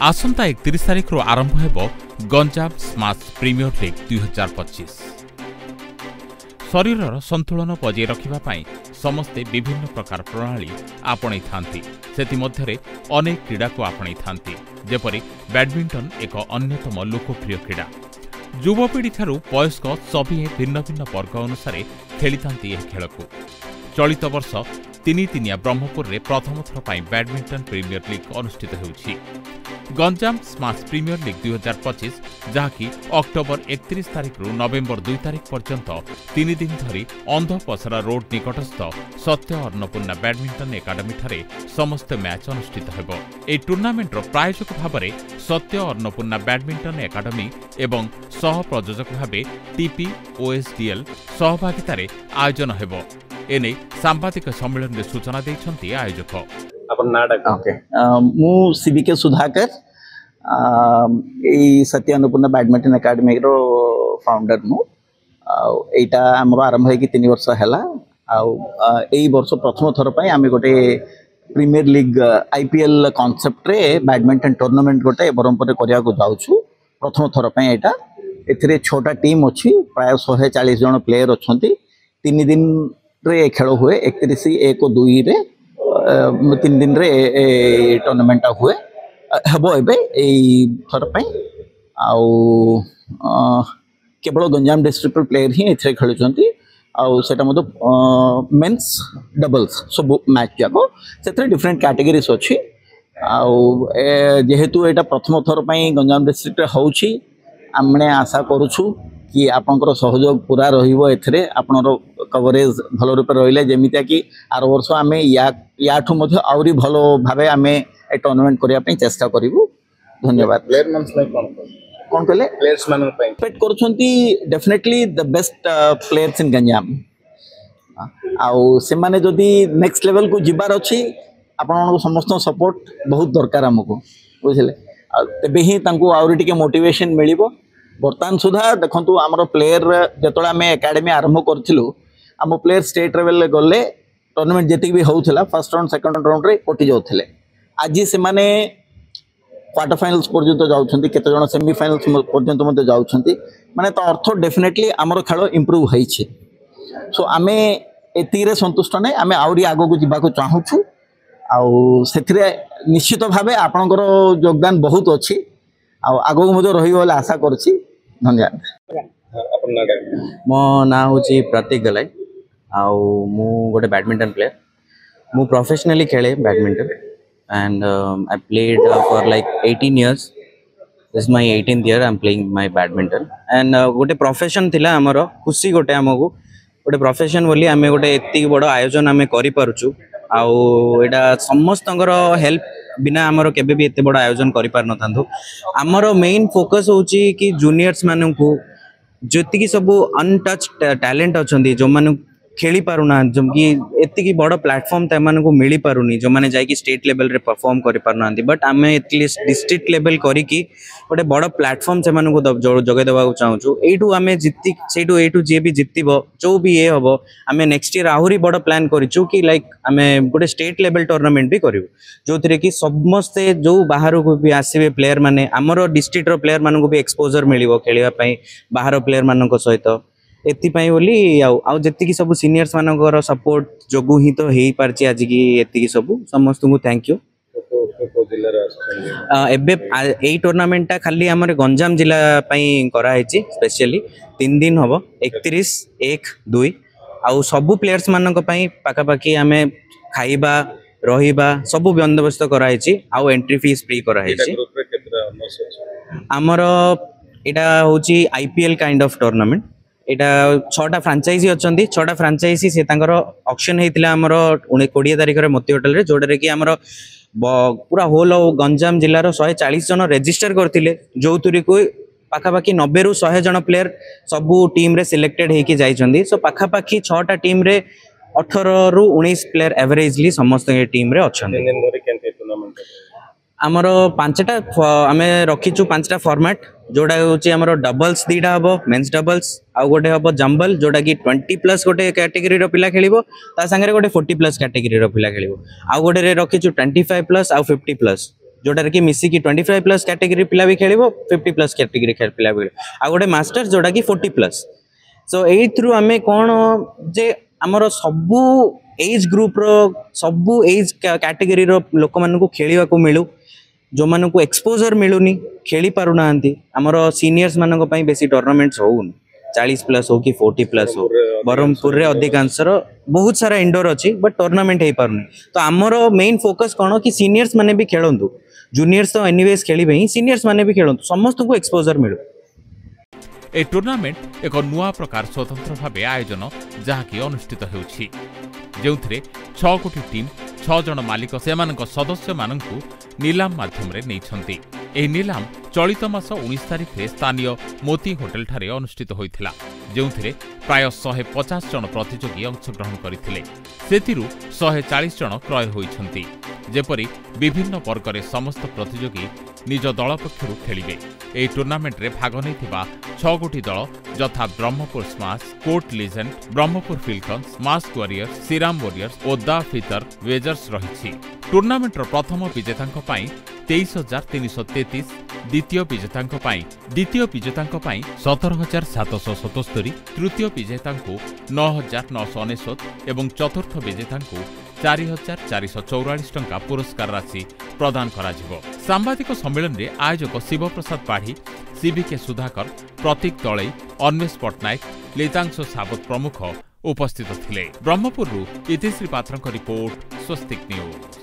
आसंता 31 तारिख आरंभ हेब गंजाम स्माश प्रीमियर लीग 2025। शरीर संतुलन बजाय रखिबाई समस्ते विभिन्न प्रकार प्रणाली आपणई थांती। सेतिमध्यरे अनेक क्रीड़ा को आपणई थांती, जेपरि बैडमिंटन एक अन्यतम लोकप्रिय क्रीड़ा। युवपीढ़ी ठारू वयस्क सभी भिन्न भिन्न वर्ग अनुसार खेली थांती यह खेल को। चलित वर्ष तीनितिनिया ब्रह्मपुर रे प्रथम थर पाई बैडमिंटन प्रीमियर लीग अनुष्ठित होउछि। गंजाम स्माश प्रीमियर लीग 2025 जहाँकि अक्टोबर 31 तारिख रु नवेम्बर 2 तारिख पर्यंत 3 दिन धरी अंधपसरा रोड निकटस्थ सत्य अन्नपूर्णा बैडमिंटन एकाडेमी ठारे समस्त मैच अनुष्ठित हेब। ए टूर्नामेंट रो प्रायोजक भाबरे सत्य अन्नपूर्णा बैडमिंटन एकाडेमी एवं सह प्रयोजक भाबे TPOSDL सहभागितारे आयोजन हेब। एने सांबादिक सम्मेलन में सूचना देछंती आयोजक। मु CBK सुधाकर सत्य अन्नपूर्णा बैडमिंटन एकाडेमी रो फाउंडर मु। एटा हमर आरंभ है कि 3 वर्ष हैला। एई वर्ष प्रथम थर पई आमे गोटे प्रीमियर लीग IPL कांसेप्ट रे बैडमिंटन टूर्नामेंट गोटे बरमपुर करिया को जाउछु। प्रथम थर पई एटा एथिरे छोटा टीम अछि, प्राय 140 जन प्लेयर अछंती। 3 दिन रे खेल हुए 31 1 2 रे 3 दिन रे टूर्नामेंट हुए हेबो एबे एई थर पई। आउ केवल गंजाम डिस्ट्रिक्ट प्लेयर ही एथरे खेलुचंती। आउ सेटा मतो मेंस डबल्स सब मैच जाको सेथरे डिफरेंट कैटेगरीज अछि। आउ जेहेतु एटा प्रथम थर पई गंजाम डिस्ट्रिक्ट रे होउछि, हमने आशा करूछु कि आपनकर सहयोग पूरा रहिबो। एथरे आपनर कवरेज भल रूप रहिले जेमिता कि आर वर्ष आमे याठु मध्ये आउरी भलो भाबे आमे ए टूर्नामेंट करिया पई चेष्टा करिवु। धन्यवाद। प्लेयर मानस नै कोन कहले प्लेयर्स मान पई एक्सपेक्ट करछंती definitely the best players in Ganjam. आउ से माने जदी नेक्स्ट लेवल को जिबार अछि, आपन समस्त सपोर्ट बहुत दरकार हमको, बुझले। तबे ही तांको आउरी टिके मोटिवेशन मिलिबो। बर्तमान सुधा देखंतु हमर प्लेयर जतोला में एकेडमी आरंभ करथिलु, हम प्लेयर स्टेट लेवल गले टूर्नामेंट जेतिक भी होउथला फर्स्ट राउंड सेकंड राउंड रे पटी जाउथले। आज से माने क्वार्टर फाइनल्स पर्यंत जाउछंती, केते जण सेमी फाइनल्स पर्यंत मते जाउछंती। माने तो अर्थ डेफिनेटली हमर खेल इंप्रूव होईछि। सो आमे एतिरे संतुष्ट नै, आमे आउरी आगो को जिबा को चाहूछु। आउ सेथिरे निश्चित भाबे आपनकर योगदान बहुत अछि। आउ आगो को मते रहिबो बोले आशा करछि। धन्यवाद। मो ना होची प्रतीक गलाई। आउ मु गोटे बैडमिंटन प्लेयर। मु प्रोफेशनली खेले badminton and I played for like 18 years. This is my 18th year I'm playing my badminton and गोटे प्रोफेशन थिला हमरो खुशी गोटे हमको गोटे प्रोफेशन बोली आमे गोटे एत्ती बड़ आयोजन आमे करि पारुछु। आउ एटा समस्तंगर हेल्प बिना हमरो केबे भी एत्ते बड़ आयोजन करि पार न थांदो। हमरो मेन फोकस होची कि जूनियर्स मानन को जति की सब अनटच टैलेंट अछंती, जो माने खेली पारुना, जमकी एत्ती की बड़ प्लेटफॉर्म ते माने को मिली पारुनी, जो माने जाय कि स्टेट लेवल रे परफॉर्म करि पारुनांती। बट आमे एटलीस्ट डिस्ट्रिक्ट लेवल करी कि गोटे बड़ प्लेटफॉर्म से माने को जगे देबा को चाहूछु। एटू आमे जित्ती सेटू एटू जे भी जित्तीबो जो भी ए हबो, आमे नेक्स्ट ईयर आहुरी बड़ प्लान करिछु कि लाइक आमे गोटे स्टेट लेवल टूर्नामेंट भी करिवु, जोथरे कि समस्ते जो बाहर को भी आसीबे प्लेयर माने हमरो डिस्ट्रिक्ट रो प्लेयर माने को भी एक्सपोजर मिलिबो खेलिबा पई बाहर प्लेयर मानन को सहित। एति पई बोली आउ जेति की सब सीनियर्स मानकर सपोर्ट जोगु ही तो हेई पारची आज की एति की सब समस्त को थैंक यू। एबे एई टूर्नामेंट खाली हमर गंजाम जिला पई करा हेची स्पेशली 3 दिन हबो 31 1 2। आउ सब प्लेयर्स मानक पई पाका पाकी हमें खाइबा रहिबा सब बंदोबस्त करा हेची। आउ एंट्री फीस फ्री करा हेची। हमर एटा होची IPL kind of tournament. Etah 6टा franchise अछंती। 6टा franchise से तांकर ऑक्शन हेतिला हमर 20 तारिख रे मोती होटल रे, जोडरे कि हमर पूरा होल गंजाम जिल्ला रो 140 जन रजिस्टर करथिले, जोतुरी को पाखा पाखी 90 रु 100 जन प्लेयर सबु टीम रे सिलेक्टेड हेकी जाइछंती। सो पाखा पाखी 6टा टीम रे 18 रु 19 प्लेयर एवरेजली समस्त टीम रे अछंती। आमर 5टा आमे रखीचु 5टा फॉर्मेट, जोड़ा होची हमर डबल्स 2टा हबो, मेंस डबल्स आ गोटे हबो जंबल, जोड़ा कि 20+ गोटे कैटेगरी रो पिला खेलिबो, ता संगे गोटे 40+ कैटेगरी रो पिला खेलिबो। आ गोटे रे रखीचु 25+ आ 50+। जोटार कि मिसिकी 25+ कैटेगरी पिला भी खेल 50+ कैटेगरी पिला भी आ गोटे मास्टर्स जोटा कि 40+। सो एथ्रु आम कौन जे आमर सबू एज ग्रुप रो सबू एज कैटेगरी रो लोक मानू खेलवा को मिलू जो मानू एक्सपोजर मिलूनी खेली पारु नांती आमर सीनियर्स मानक पई बेसी टूर्नामेंट्स होउन 40+ हो कि 40+ हो बरहमपुर रे अधिकांश बहुत सारा इंडोर अच्छी बट टूर्नामेंट हो पारनी। तो आमर मेन फोकस कौन कि सीनियर्स माने भी खेलंतु जूनियर्स तो एनीवेज खेलिबे ही सीनियर्स माने भी खेलंतु समस्त को एक्सपोजर मिलू। ए टूर्नामेंट एक नुआ प्रकार स्वतंत्र भाव आयोजन जहाँकि अनुष्ठित होउछि जेउथिरे 6 कोटी टीम 6 जन मालिक सेमानक सदस्य माननकु नीलाम माध्यम रे नैछंती। एही नीलाम चलित मास 19 तारिख रे स्थानीय मोती होटेल ठारे अनुष्ठित होइथिला जेउथिरे प्राय 150 जन प्रतियोगी अंशग्रहण करथिले सेतिरु 140 जन क्रय होइछंती जेपरि विभिन्न वर्गरे समस्त प्रतियोगी निज दल पक्षरु खेलिबे। एही टूर्नामेंट रे भाग नैथिबा 6 गोटी दल यथा Brahmapur Smash, Court Legend, Brahmapur Falcons, Mask Warriors, Shriram Warriors और द फितर वेजर्स रहिछि। टूर्नामेंट रो प्रथम विजेतांक पई 23,333, द्वितीय विजेतांक पई 17,777, तृतीय विजेतांकु 9,999 एवं चतुर्थ विजेतांकु 4,444 टंका पुरस्कार राशि प्रदान कराजिबो। सांबादिक सम्मेलन रे आयोजक शिवप्रसाद पाढ़ी, सीबीके सुधाकर, प्रतीक दलई, अन्वेष पट्टनायक, लेतांश सावत प्रमुख उपस्थित थिले। ब्रह्मपुरु इतिश्री पात्रक रिपोर्ट, स्वस्तिक न्यूज।